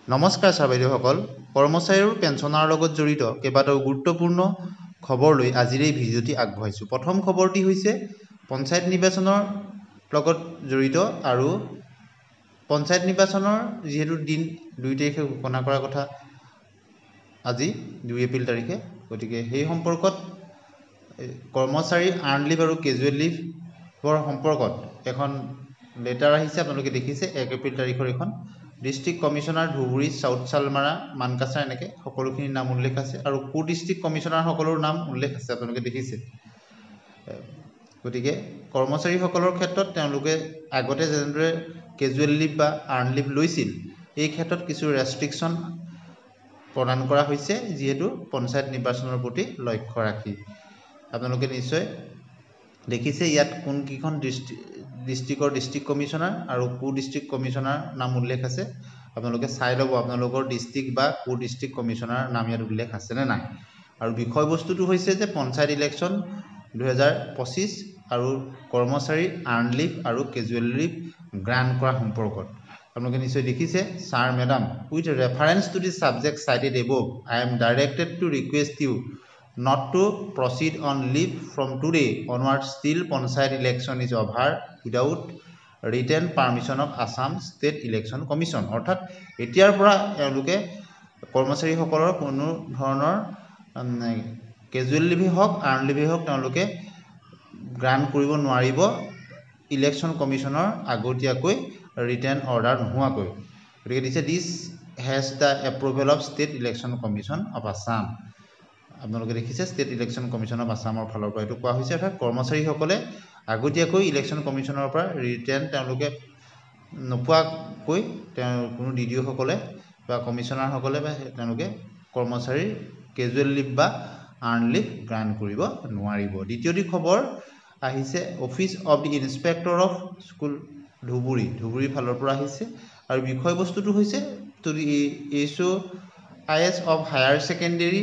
নমস্কাৰ ছাৰ-বাইদেউসকল, কৰ্মচাৰী আৰু পেঞ্চনাৰৰ লগত জড়িত কেইবাটাও গুৰুত্বপূৰ্ণ খবৰ লৈ আজিৰ এই ভিডিঅ'টি আগবঢ়াইছোঁ। প্ৰথম খবৰটি হৈছে পঞ্চায়ত নিৰ্বাচনৰ লগত জড়িত আৰু পঞ্চায়ত নিৰ্বাচনৰ যিহেতু দিন 2 তাৰিখে ঘোষণা কৰাৰ কথা আজি 2 এপ্ৰিল তাৰিখে, গতিকে সেই সম্পৰ্কত কৰ্মচাৰী আৰ্ণ লিভ আৰু কেজুৱেল লিভৰ সম্পৰ্কত এখন লেটাৰ আহিছে। আপোনালোকে দেখিছে 1 এপ্ৰিল তাৰিখৰ এখন district commissioner Dhubri, south Salmara, Mankachar এনেকৈ সকলোখিনি নাম উল্লেখ আছে আৰু ডিষ্ট্ৰিক্ট কমিশনাৰ সকলৰ নাম উল্লেখ আছে, আপোনালোকে দেখিছে। গতিকে কৰ্মচাৰীসকলৰ ক্ষেত্ৰত তেওঁলোকে আগতে যেনেদৰে কেজুৱেল লিভ বা আৰ্ণ লিভ লৈছিল, এই ক্ষেত্ৰত কিছু ৰেষ্ট্ৰিকশ্যন প্ৰদান কৰা হৈছে যিহেতু পঞ্চায়ত নিৰ্বাচনৰ প্ৰতি লক্ষ্য ৰাখি। আপোনালোকে নিশ্চয় দেখিছে ইয়াত কোনকেইখন ডিষ্ট্ৰিক্টৰ ডিষ্ট্ৰিক্ট কমিশনাৰ আৰু ডিষ্ট্ৰিক্ট কমিশনাৰ নাম উল্লেখ আছে। আপোনালোকে চাই ল'ব আপোনালোকৰ ডিষ্ট্ৰিক্ট বা ডিষ্ট্ৰিক্ট কমিশনাৰ নাম ইয়াত উল্লেখ আছেনে নাই। আৰু বিষয়বস্তুটো হৈছে যে পঞ্চায়ত ইলেকশ্যন 2025 আৰু কৰ্মচাৰী আৰ্ণ লিভ আৰু কেজুৱেল লিভ গ্ৰাণ্ট কৰা সম্পৰ্কত আপোনালোকে নিশ্চয় দেখিছে। Sir madam, with reference to the subject cited above, I am directed to request you not to proceed on leave from today onwards till Panchayat election is over without written permission of Assam State Election Commission। অৰ্থাৎ এতিয়াৰ পৰা এওঁলোকে কৰ্মচাৰীসকলৰ কোনো ধৰণৰ casual লিভেই হওক earn লিভেই হওক তেওঁলোকে গ্ৰাণ্ট কৰিব নোৱাৰিব ইলেকশ্যন কমিশনৰ আগতীয়াকৈ ৰিটেন অৰ্ডাৰ নোহোৱাকৈ। গতিকে দিছে this has the approval of state election commission of Assam. আপোনালোকে দেখিছে ষ্টেট ইলেকশ্যন কমিশ্যন অফ আছামৰ ফালৰ পৰা এইটো কোৱা হৈছে। অৰ্থাৎ কৰ্মচাৰীসকলে আগতীয়াকৈ ইলেকশ্যন কমিশ্যনৰ পৰা ৰিটেন তেওঁলোকে নোপোৱাকৈ কোনো DDO-সকলে বা কমিশ্যনাৰসকলে বা তেওঁলোকে কৰ্মচাৰীৰ কেজুৱেল লিভ বা আৰ্ণ লিভ গ্ৰাণ্ট কৰিব নোৱাৰিব। দ্বিতীয়টি খবৰ আহিছে office of the inspector of school ধুবুৰীৰ ফালৰ পৰা আহিছে আৰু বিষয়বস্তুটো হৈছে to the HOIS of higher secondary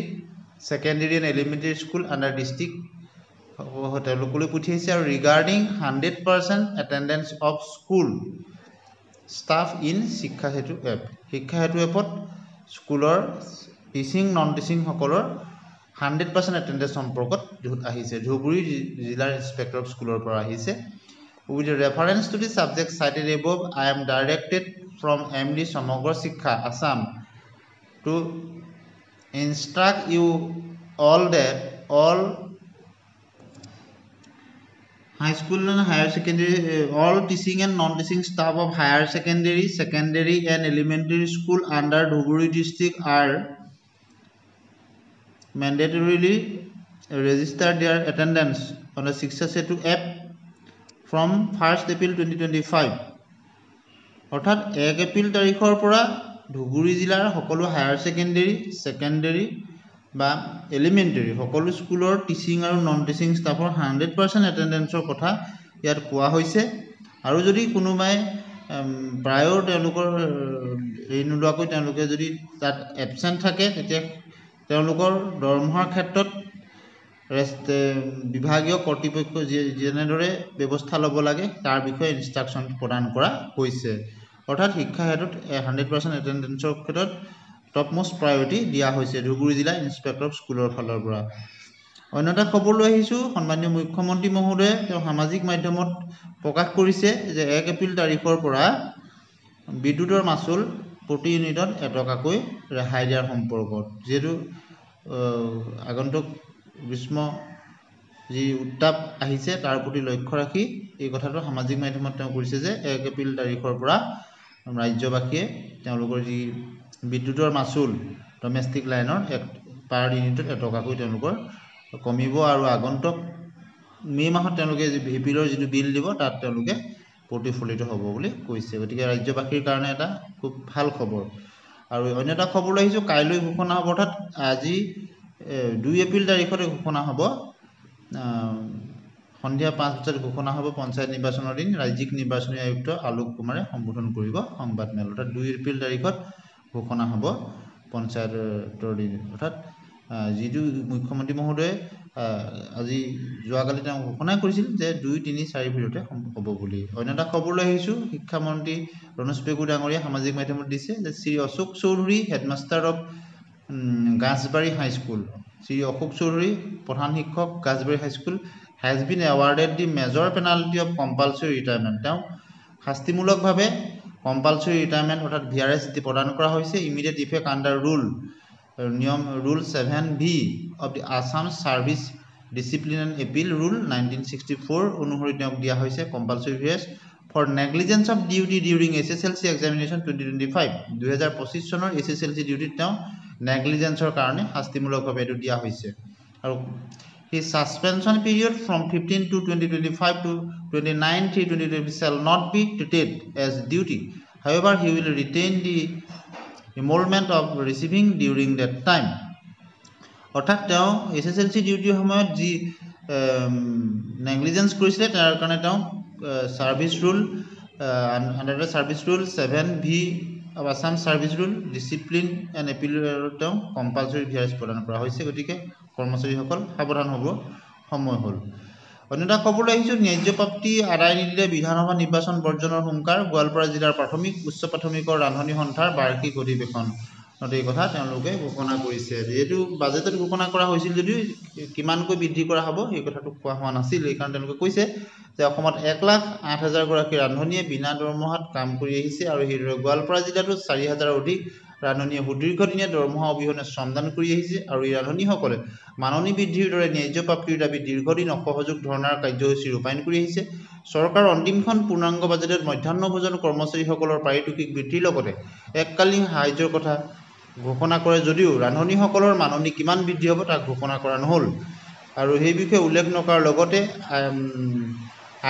and elementary school under district তেওঁলোকলৈ পঠিয়াইছে আৰু regarding 100% attendance of school staff in শিক্ষা সেতু এপ। শিক্ষা সেতু এপত স্কুলৰ টিচিং নন টিচিংসকলৰ 100% এটেণ্ডেঞ্চ সম্পৰ্কত আহিছে। ধুবুৰী জিলাৰ ইনস্পেক্টৰ অফ স্কুলৰ পৰা আহিছে। With reference to the subject cited above, I am directed from MD Samagra Shiksha Assam to instruct you all that all high school and higher secondary all teaching and non-teaching staff of higher secondary and elementary school under Dhuburi district are mandatorily register their attendance on the Shiksha Setu app from 1st April 2025। অৰ্থাৎ 1 April তাৰিখৰ পৰা ধুবুৰী জিলাৰ সকলো higher secondary বা elementary সকলো স্কুলৰ teaching আৰু non teaching ষ্টাফৰ 100% এটেণ্ডেঞ্চৰ কথা ইয়াত কোৱা হৈছে। আৰু যদি কোনোবাই প্ৰায়ো তেওঁলোকৰ এই নোলোৱাকৈ তেওঁলোকে যদি তাত এবচেণ্ট থাকে তেতিয়া তেওঁলোকৰ দৰমহাৰ ক্ষেত্ৰত বিভাগীয় কৰ্তৃপক্ষ যেনেদৰে ব্যৱস্থা ল'ব লাগে তাৰ বিষয়ে ইনষ্ট্ৰাকশ্যন প্ৰদান কৰা হৈছে। অৰ্থাৎ শিক্ষা ক্ষেত্ৰত 100% এটেণ্ডেঞ্চৰ ক্ষেত্ৰত টপমষ্ট প্ৰায়ৰিটি দিয়া হৈছে ধুবুৰী জিলা ইনস্পেক্টৰ অফ স্কুলৰ ফালৰ পৰা। অন্য এটা খবৰ লৈ আহিছোঁ। সন্মানীয় মুখ্যমন্ত্ৰী মহোদয়ে তেওঁ সামাজিক মাধ্যমত প্ৰকাশ কৰিছে যে 1 এপ্ৰিল তাৰিখৰ পৰা বিদ্যুতৰ মাচুল প্ৰতি ইউনিটত 1 টকাকৈ ৰেহাই দিয়াৰ সম্পৰ্কত। যিহেতু আগন্তুক গ্ৰীষ্ম যি উত্তাপ আহিছে তাৰ প্ৰতি লক্ষ্য ৰাখি এই কথাটো সামাজিক মাধ্যমত তেওঁ কৰিছে যে 1 এপ্ৰিল তাৰিখৰ পৰা ৰাজ্যবাসীয়ে তেওঁলোকৰ যি বিদ্যুতৰ মাচুল ডমেষ্টিক লাইনৰ পাৰ ইউনিটত 1 টকাকৈ তেওঁলোকৰ কমিব আৰু আগন্তুক মে' মাহত তেওঁলোকে এপ্ৰিলৰ যিটো বিল দিব তাত তেওঁলোকে প্ৰতিফলিত হ'ব বুলি কৈছে। গতিকে ৰাজ্যবাসীৰ কাৰণে এটা খুব ভাল খবৰ। আৰু অন্য এটা খবৰ লৈ আহিছোঁ। কাইলৈ ঘোষণা হ'ব, অৰ্থাৎ আজি 2 এপ্ৰিল তাৰিখতে ঘোষণা হ'ব, সন্ধিয়া 5 বজাত ঘোষণা হ'ব পঞ্চায়ত নিৰ্বাচনৰ দিন। ৰাজ্যিক নিৰ্বাচনী আয়ুক্ত আলোক কুমাৰে সম্বোধন কৰিব সংবাদমেল। অৰ্থাৎ 2 এপ্ৰিল তাৰিখত ঘোষণা হ'ব পঞ্চায়তৰ দিন। অৰ্থাৎ যিটো মুখ্যমন্ত্ৰী মহোদয়ে আজি যোৱাকালি তেওঁ ঘোষণা কৰিছিল যে 2-3-4 ভিতৰতে হ'ব বুলি। অন্য এটা খবৰ লৈ আহিছোঁ, শিক্ষামন্ত্ৰী ৰনোজ পেগু ডাঙৰীয়া সামাজিক মাধ্যমত দিছে যে Shri Ashok Choudhury headmaster of Gachbari high school, Shri Ashok Choudhury প্ৰধান শিক্ষক Gachbari high school has been awarded the major penalty of compulsory retirement. তেওঁ শাস্তিমূলকভাৱে কম্পালচৰি ৰিটায়াৰমেণ্ট অৰ্থাৎ VRS প্ৰদান কৰা হৈছে ইমিডিয়েট ইফেক্ট আণ্ডাৰ নিয়ম rule 7B of the Assam service discipline and appeal rule 1964 অনুসৰি তেওঁক দিয়া হৈছে compulsory VRS for negligence of duty during SSLC examination 2025। 2025 চনৰ SSLC ডিউটিত তেওঁ নেগলিজেঞ্চৰ কাৰণে শাস্তিমূলকভাৱে এইটো দিয়া হৈছে। আৰু his suspension period from 15 to 2025 to 29/3/2025 shall not be treated as duty. However, he will retain the emolument of receiving during that time. অৰ্থাৎ তেওঁ SSLC ডিউটিৰ সময়ত যি নেগলিজেঞ্চ কৰিছিলে তাৰ কাৰণে তেওঁ service rule under the service rule 7B of Assam service rule discipline and appeal তেওঁ কম্পালচৰি VRS প্ৰদান কৰা হৈছে। গতিকে কৰ্মচাৰীসকল সাৱধান হ'ব সময় হ'ল। অন্য এটা খবৰ লৈ আহিছোঁ, ন্যায্য প্ৰাপ্তি আদায় নিদিলে বিধানসভা নিৰ্বাচন বৰ্জনৰ হুংকাৰ। গোৱালপাৰা জিলাৰ প্ৰাথমিক উচ্চ প্ৰাথমিকৰ ৰান্ধনি সন্থাৰ বাৰ্ষিক অধিৱেশনত এই কথা তেওঁলোকে ঘোষণা কৰিছে। যিহেতু বাজেটত ঘোষণা কৰা হৈছিল যদিও কিমানকৈ বৃদ্ধি কৰা হ'ব এই কথাটো কোৱা হোৱা নাছিল। এইকাৰণে তেওঁলোকে কৈছে যে অসমত 1,08,000 গৰাকী ৰান্ধনিয়ে বিনা দৰমহাত কাম কৰি আহিছে আৰু সেইদৰে গোৱালপাৰা জিলাতো 4,000 অধিক ৰান্ধনিয়ে সুদীৰ্ঘদিনীয়া দৰমহা অবিহনে শ্ৰমদান কৰি আহিছে আৰু এই ৰান্ধনিসকলে মাননি বৃদ্ধিৰ দৰে ন্যায্য প্ৰাপ্তিৰ দাবী দীৰ্ঘদিন অসহযোগ ধৰ্ণাৰ কাৰ্যসূচী ৰূপায়ণ কৰি আহিছে। চৰকাৰৰ অন্তিমখন পূৰ্ণাংগ বাজেটত মধ্যাহ্ন ভোজন কৰ্মচাৰীসকলৰ পাৰিতোষিক বৃদ্ধিৰ লগতে এককালীন সাহায্যৰ কথা ঘোষণা কৰে যদিও ৰান্ধনিসকলৰ মাননি কিমান বৃদ্ধি হ'ব তাক ঘোষণা কৰা নহ'ল আৰু সেই বিষয়ে উল্লেখ নকৰাৰ লগতে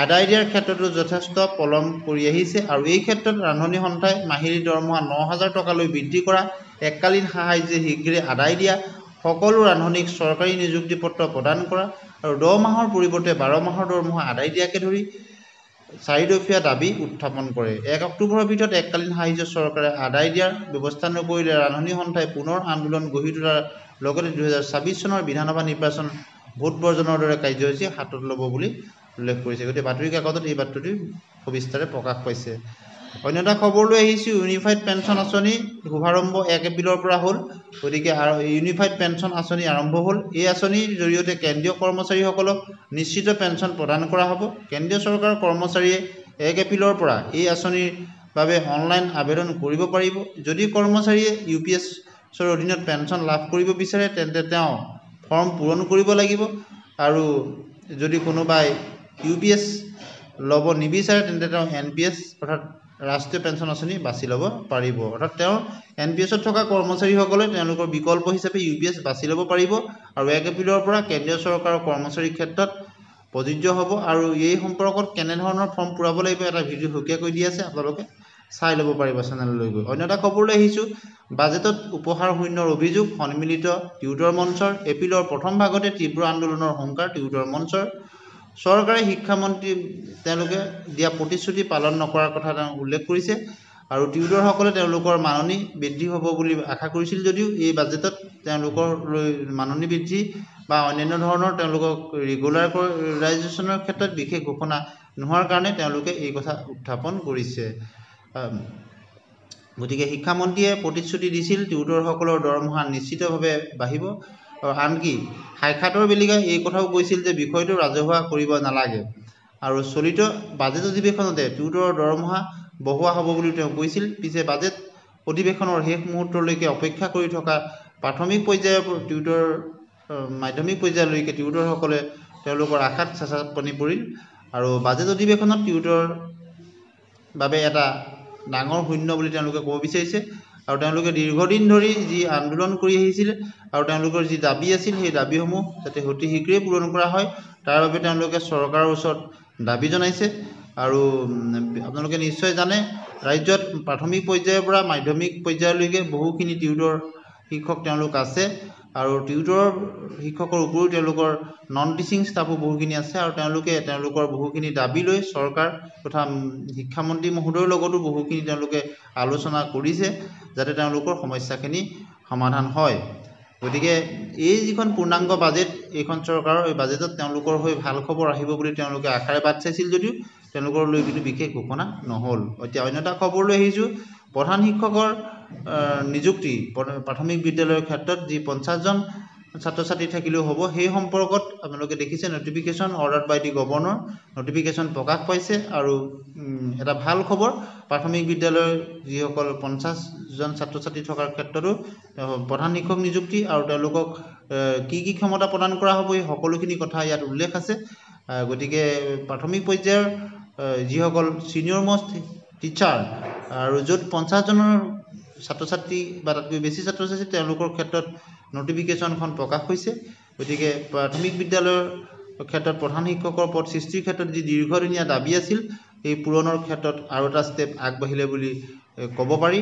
আদায় দিয়াৰ ক্ষেত্ৰতো যথেষ্ট পলম কৰি আহিছে আৰু এই ক্ষেত্ৰত ৰান্ধনি সন্থাই মাহিলী দৰমহা 9,000 টকালৈ বৃদ্ধি কৰা, এককালীন সাহায্য শীঘ্ৰে আদায় দিয়া, সকলো ৰান্ধনিক চৰকাৰী নিযুক্তি পত্ৰ প্ৰদান কৰা আৰু 10 মাহৰ পৰিৱৰ্তে 12 মাহৰ দৰমহা আদায় দিয়াকে ধৰি 4 দফীয়া দাবী উত্থাপন কৰে। 1 অক্টোবৰৰ ভিতৰত এককালীন সাহায্য চৰকাৰে আদায় দিয়াৰ ব্যৱস্থা নকৰিলে ৰান্ধনি সন্থাই পুনৰ আন্দোলন গঢ়ি তোলাৰ লগতে 2026 চনৰ বিধানসভা নিৰ্বাচন ভোট বৰ্জনৰ দৰে কাৰ্যসূচী হাতত ল'ব বুলি উল্লেখ কৰিছে। গতিকে বাতৰি কাকতত এই বাতৰিটো সবিস্তাৰে প্ৰকাশ পাইছে। অন্য এটা খবৰ লৈ আহিছোঁ, ইউনিফাইড পেঞ্চন আঁচনি শুভাৰম্ভ 1 এপ্ৰিলৰ পৰা হ'ল। গতিকে ইউনিফাইড পেঞ্চন আঁচনি আৰম্ভ হ'ল। এই আঁচনিৰ জৰিয়তে কেন্দ্ৰীয় কৰ্মচাৰীসকলক নিশ্চিত পেঞ্চন প্ৰদান কৰা হ'ব। কেন্দ্ৰীয় চৰকাৰৰ কৰ্মচাৰীয়ে 1 এপ্ৰিলৰ পৰা এই আঁচনিৰ বাবে অনলাইন আবেদন কৰিব পাৰিব। যদি কৰ্মচাৰীয়ে UPSৰ অধীনত পেঞ্চন লাভ কৰিব বিচাৰে তেন্তে তেওঁ ফৰ্ম পূৰণ কৰিব লাগিব আৰু যদি কোনোবাই UPS ল'ব নিবিচাৰে তেন্তে তেওঁ NPS অৰ্থাৎ ৰাষ্ট্ৰীয় পেঞ্চন আঁচনি বাছি ল'ব পাৰিব। অৰ্থাৎ তেওঁ NPSত থকা কৰ্মচাৰীসকলে তেওঁলোকৰ বিকল্প হিচাপে UPS বাছি ল'ব পাৰিব আৰু 1 এপ্ৰিলৰ পৰা কেন্দ্ৰীয় চৰকাৰৰ কৰ্মচাৰীৰ ক্ষেত্ৰত প্ৰযোজ্য হ'ব। আৰু এই সম্পৰ্কত কেনেধৰণৰ ফৰ্ম পূৰাব লাগিব এটা ভিডিঅ' সুকীয়াকৈ দি আছে, আপোনালোকে চাই ল'ব পাৰিব চেনেললৈ গৈ। অন্য এটা খবৰ লৈ আহিছোঁ, বাজেটত উপহাৰ শূন্যৰ অভিযোগ সন্মিলিত টিউটৰ মঞ্চৰ। এপ্ৰিলৰ প্ৰথম ভাগতে তীব্ৰ আন্দোলনৰ হুংকাৰ টিউটৰ মঞ্চৰ। চৰকাৰে শিক্ষামন্ত্ৰী তেওঁলোকে দিয়া প্ৰতিশ্ৰুতি পালন নকৰাৰ কথা তেওঁ উল্লেখ কৰিছে আৰু টিউটৰসকলে তেওঁলোকৰ মাননি বৃদ্ধি হ'ব বুলি আশা কৰিছিল যদিও এই বাজেটত তেওঁলোকৰ মাননি বৃদ্ধি বা অন্যান্য ধৰণৰ তেওঁলোকক ৰেগুলাৰাইজেশ্যনৰ ক্ষেত্ৰত বিশেষ ঘোষণা নোহোৱাৰ কাৰণে তেওঁলোকে এই কথা উত্থাপন কৰিছে। গতিকে শিক্ষামন্ত্ৰীয়ে প্ৰতিশ্ৰুতি দিছিল টিউটৰসকলৰ দৰমহা নিশ্চিতভাৱে বাঢ়িব আৰু আনকি সাক্ষাতৰ বেলিকাই এই কথাও কৈছিল যে বিষয়টো ৰাজহুৱা কৰিব নালাগে আৰু চলিত বাজেট অধিৱেশনতে টিউটৰৰ দৰমহা বঢ়োৱা হ'ব বুলি তেওঁ কৈছিল। পিছে বাজেট অধিৱেশনৰ শেষ মুহূৰ্তলৈকে অপেক্ষা কৰি থকা প্ৰাথমিক পৰ্যায়ৰ টিউটৰ মাধ্যমিক পৰ্যায়লৈকে টিউটৰসকলে তেওঁলোকৰ আশাত চেঁচা পানী পৰিল আৰু বাজেট অধিৱেশনত টিউটৰৰ বাবে এটা ডাঙৰ শূন্য বুলি তেওঁলোকে ক'ব বিচাৰিছে আৰু তেওঁলোকে দীৰ্ঘদিন ধৰি যি আন্দোলন কৰি আহিছিল আৰু তেওঁলোকৰ যি দাবী আছিল সেই দাবীসমূহ যাতে অতি শীঘ্ৰেই পূৰণ কৰা হয় তাৰ বাবে তেওঁলোকে চৰকাৰৰ ওচৰত দাবী জনাইছে। আৰু আপোনালোকে নিশ্চয় জানে ৰাজ্যত প্ৰাথমিক পৰ্যায়ৰ পৰা মাধ্যমিক পৰ্যায়লৈকে বহুখিনি টিউটৰ শিক্ষক তেওঁলোক আছে আৰু টিউটৰ শিক্ষকৰ উপৰিও তেওঁলোকৰ নন টিচিং ষ্টাফো বহুখিনি আছে আৰু তেওঁলোকে তেওঁলোকৰ বহুখিনি দাবী লৈ চৰকাৰ তথা শিক্ষামন্ত্ৰী মহোদয়ৰ লগতো বহুখিনি তেওঁলোকে আলোচনা কৰিছে যাতে তেওঁলোকৰ সমস্যাখিনি সমাধান হয়। গতিকে এই যিখন পূৰ্ণাংগ বাজেট এইখন চৰকাৰৰ এই বাজেটত তেওঁলোকৰ হৈ ভাল খবৰ আহিব বুলি তেওঁলোকে আশাৰে বাট চাইছিল যদিও তেওঁলোকৰ লৈ কিন্তু বিশেষ ঘোষণা নহ'ল। এতিয়া অন্য এটা খবৰ লৈ আহিছোঁ, প্ৰধান শিক্ষকৰ নিযুক্তি প্ৰাথমিক বিদ্যালয়ৰ ক্ষেত্ৰত যি 50জন ছাত্ৰ ছাত্ৰী থাকিলেও হ'ব, সেই সম্পৰ্কত আপোনালোকে দেখিছে notification order by the governor notification প্ৰকাশ পাইছে। আৰু এটা ভাল খবৰ, প্ৰাথমিক বিদ্যালয়ৰ যিসকল 50জন ছাত্ৰ ছাত্ৰী থকাৰ ক্ষেত্ৰতো প্ৰধান শিক্ষক নিযুক্তি আৰু তেওঁলোকক কি কি ক্ষমতা প্ৰদান কৰা হ'ব এই সকলোখিনি কথা ইয়াত উল্লেখ আছে। গতিকে প্ৰাথমিক পৰ্যায়ৰ যিসকল ছিনিয়ৰ মষ্ট টিচাৰ আৰু য'ত 50জনৰ ছাত্ৰ ছাত্ৰী বা তাতকৈ বেছি ছাত্ৰ ছাত্ৰী তেওঁলোকৰ ক্ষেত্ৰত নটিফিকেশ্যনখন প্ৰকাশ হৈছে। গতিকে প্ৰাথমিক বিদ্যালয়ৰ ক্ষেত্ৰত প্ৰধান শিক্ষকৰ পদ সৃষ্টিৰ ক্ষেত্ৰত যি দীৰ্ঘদিনীয়া দাবী আছিল এই পূৰণৰ ক্ষেত্ৰত আৰু এটা ষ্টেপ আগবাঢ়িলে বুলি ক'ব পাৰি।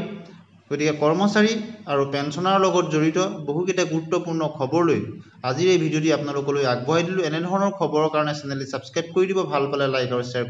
গতিকে কৰ্মচাৰী আৰু পেঞ্চনাৰৰ লগত জড়িত বহুকেইটা গুৰুত্বপূৰ্ণ খবৰ লৈ আজিৰ এই ভিডিঅ'টি আপোনালোকলৈ আগবঢ়াই দিলোঁ। এনেধৰণৰ খবৰৰ কাৰণে চেনেলটি ছাবস্ক্ৰাইব কৰি দিব, ভাল পালে লাইক আৰু শ্বেয়াৰ